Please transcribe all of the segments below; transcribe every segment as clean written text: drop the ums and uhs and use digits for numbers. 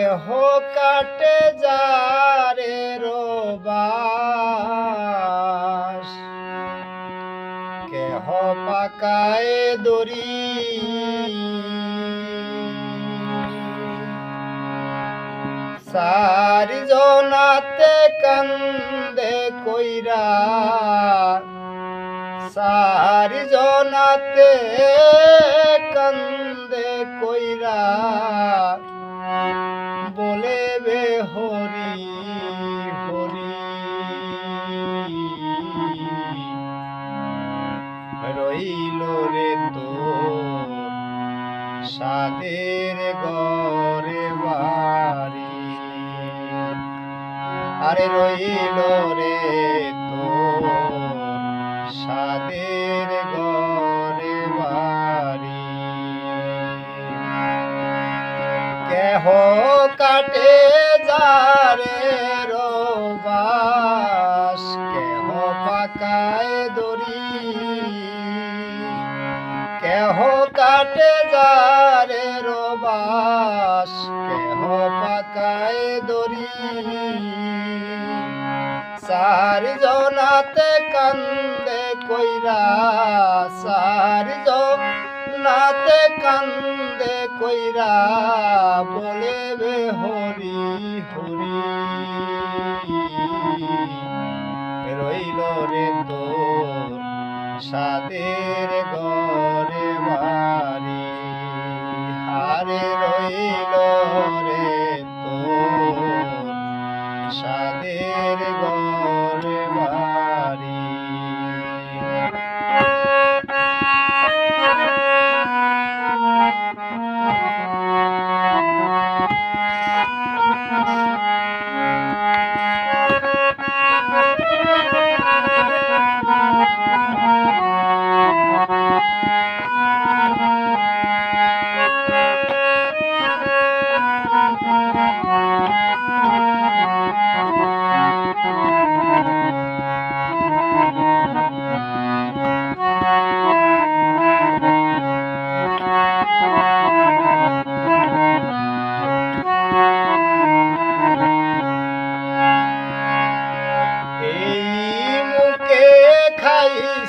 কেহ কাটে যারে রোবাস, কেহ পাকায় দড়ি, সারি জনাতে কান্দে কইরা, সারি জনাতে কান্দে কইরা, বলে বে হরি হরি। রইল রে তোর সাদের ঘরে বাড়ি, আরে রইল রে তোর সাদের ঘরে বাড়ি। কেহ কাটে যারে রোবাস, কেহ পাকায় দড়ি, কেহ কাটে যারে রোবাস, কেহ পাকায় দড়ি, সারি জনাতে কান্দে কইরা, সারি জনাতে কান্দে কইরা, বলে বে হরি হরি। রইল রে তোর সাদের ঘরে বাড়ি, আরে রইল রে তোর সাদের ঘরে বাড়ি।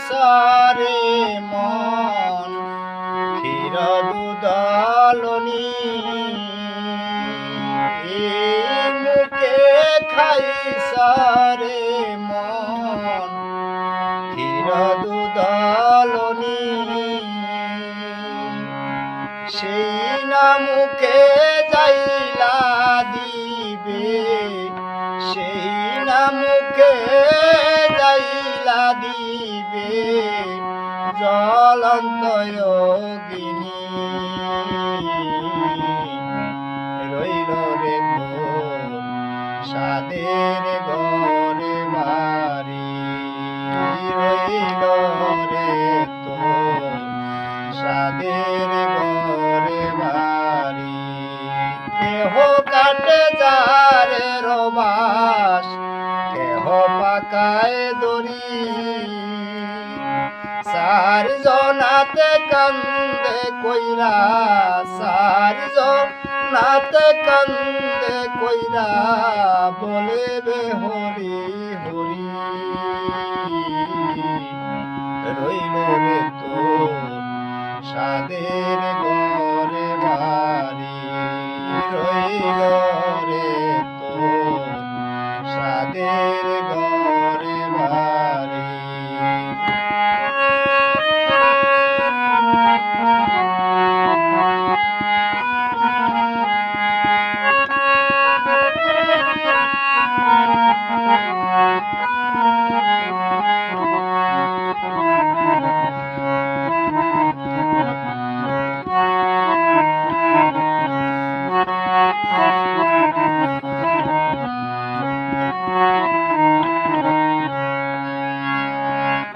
সারে মন ক্ষীর দুধলনি, মুখে খাই সারে মন ক্ষীর দুধলনি, সেই না মুখে যাইলা দিবে, সেই না মুখে যাইলা দিবে জ্বলন্ত যোগিনী। রইল রে তোর সাদের ঘরে বাড়ি, রইল রে তোর সাদের ঘরে বাড়ি। কেহ কাটে যারে রোবাস, কেহ পাকায় দড়ি, সারি জনাতে কান্দে কইরা, সারি জনাতে কান্দে কইরা, বলে বে হরি হরি। রইল রে তোর সাদের ঘরে বাড়ি, রইল রে তোর সাদের ঘরে বাড়ি।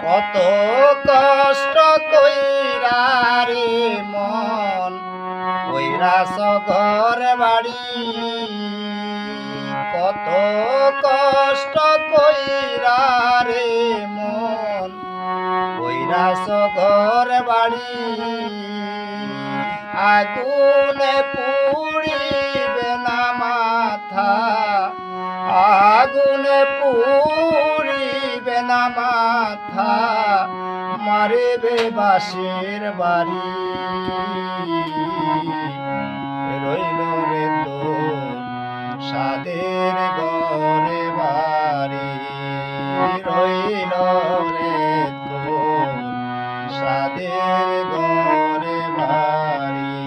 কত কষ্ট কইরা রে মন কইরাছ ঘর বাড়ি, কত কষ্ট কইরা রে মন কইরাছ ঘর বাড়ি, আগুনে পুড়িবে না মা মাথা আগুনে পুরিবে না মাথা মারিবে বাঁশের বাড়ি রইল রে তোর সাদের ঘরে বাড়ি রইল রে তোর সাদের ঘরে বাড়ি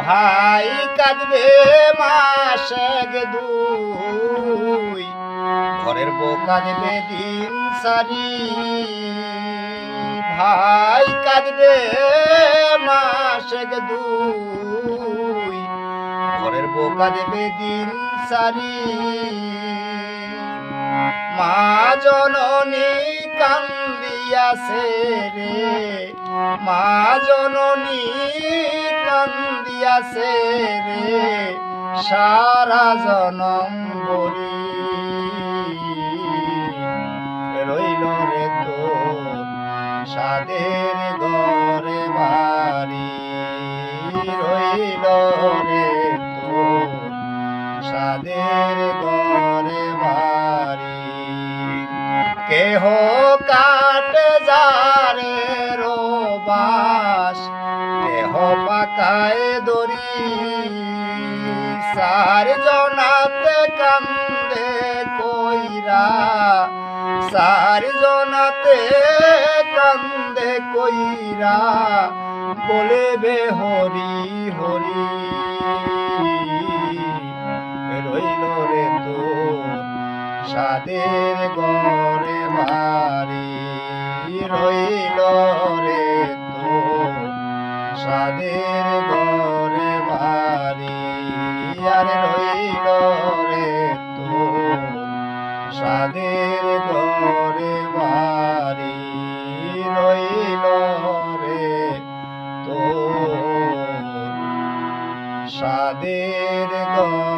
ভাই কাঁদবে মাসেক দুই ঘরের বউ কাঁদবে দিন সারি ভাই কাঁদবে মাসেক দুই ঘরের বউ কাঁদবে দিন সারি মা জননী কান্দিয়াছে রে মা জননী কান্দিয়াছে রে সারা জনম বলি রইল রে তোর সাদের ঘরে বাড়ি রইল রে তোর সাদের ঘরে বাড়ি কেহ কাটে যারে রোবাস কেহ পাকায় দড়ি সার জনাতে কান্দে কইরা সার জনাতে কান্দে কইরা বলেবে হরি হরি রইল রে তোর সাদের ঘরে বাড়ি রইল রে তোর সাদের ঘরে বাড়ি আর রইল রে তোর সাদের ঘরে বাড়ি রইল রে তোর সাদের ঘরে